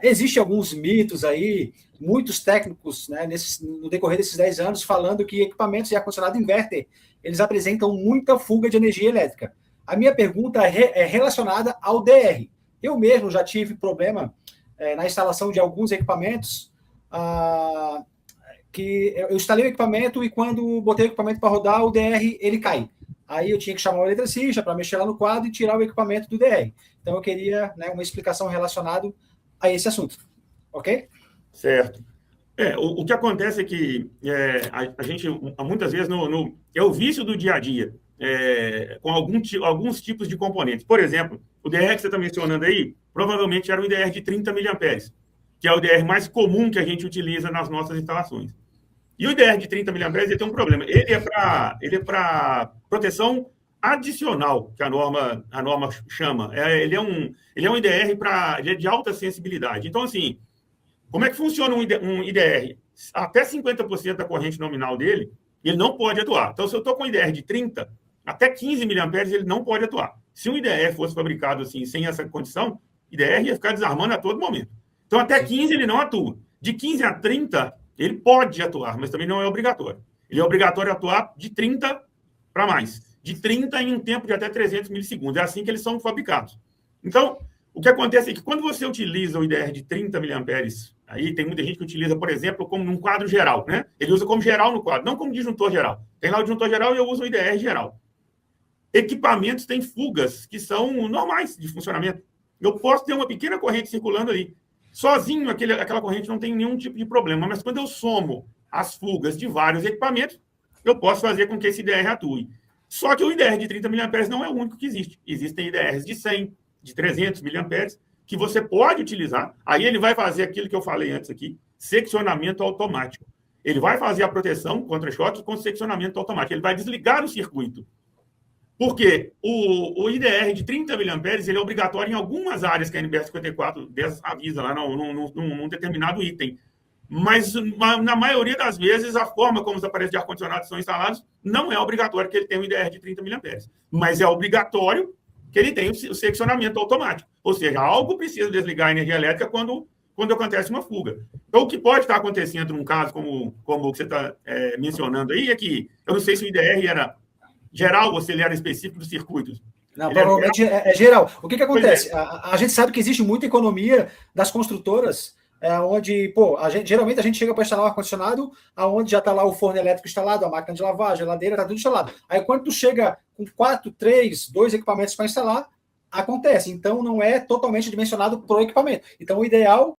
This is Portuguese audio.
Existem alguns mitos aí, muitos técnicos, né, no decorrer desses 10 anos, falando que equipamentos de ar-condicionado inverter, eles apresentam muita fuga de energia elétrica. A minha pergunta é relacionada ao DR. Eu mesmo já tive problema na instalação de alguns equipamentos, que eu instalei o equipamento e quando botei o equipamento para rodar, o DR ele cai. Aí eu tinha que chamar o eletricista para mexer lá no quadro e tirar o equipamento do DR. Então eu queria, né, uma explicação relacionada a esse assunto. Ok? Certo. O que acontece é que a gente, muitas vezes, é o vício do dia a dia, com alguns tipos de componentes. Por exemplo, o DR que você está mencionando aí, provavelmente era um IDR de 30 miliamperes, que é o IDR mais comum que a gente utiliza nas nossas instalações. E o IDR de 30 miliamperes ele tem um problema. Ele é para proteção adicional, que a norma chama. Ele é um IDR de alta sensibilidade. Então, assim, como é que funciona um IDR? Até 50% da corrente nominal dele, ele não pode atuar. Então, se eu estou com um IDR de 30, até 15 miliamperes ele não pode atuar. Se um IDR fosse fabricado assim, sem essa condição, o IDR ia ficar desarmando a todo momento. Então, até 15 ele não atua. De 15 a 30, ele pode atuar, mas também não é obrigatório. Ele é obrigatório atuar de 30 para mais. De 30 em um tempo de até 300 milissegundos. É assim que eles são fabricados. Então, o que acontece é que quando você utiliza o IDR de 30 miliamperes, aí tem muita gente que utiliza, por exemplo, como num quadro geral, né? Ele usa como geral no quadro, não como disjuntor geral. Tem lá o disjuntor geral e eu uso o IDR geral. Equipamentos têm fugas que são normais de funcionamento. Eu posso ter uma pequena corrente circulando ali. Sozinho, aquela corrente não tem nenhum tipo de problema, mas quando eu somo as fugas de vários equipamentos, eu posso fazer com que esse IDR atue. Só que o IDR de 30 miliamperes não é o único que existe. Existem IDRs de 100, de 300 miliamperes, que você pode utilizar. Aí ele vai fazer aquilo que eu falei antes aqui, seccionamento automático. Ele vai fazer a proteção contra choque com seccionamento automático. Ele vai desligar o circuito. Porque o IDR de 30 miliamperes ele é obrigatório em algumas áreas que a NBR 54 avisa lá num determinado item. Mas, na maioria das vezes, a forma como os aparelhos de ar-condicionado são instalados não é obrigatório que ele tenha um IDR de 30 miliamperes. Mas é obrigatório que ele tenha o seccionamento automático. Ou seja, algo precisa desligar a energia elétrica quando acontece uma fuga. Então, o que pode estar acontecendo num caso como o que você está mencionando aí é que, eu não sei se o IDR era geral ou se ele era específico dos circuitos. Não, provavelmente é geral. O que acontece? A gente sabe que existe muita economia das construtoras, onde, geralmente a gente chega para instalar um ar-condicionado, onde já está lá o forno elétrico instalado, a máquina de lavar, a geladeira, está tudo instalado. Aí quando tu chega com 4, 3, 2 equipamentos para instalar, acontece. Então não é totalmente dimensionado para o equipamento. Então o ideal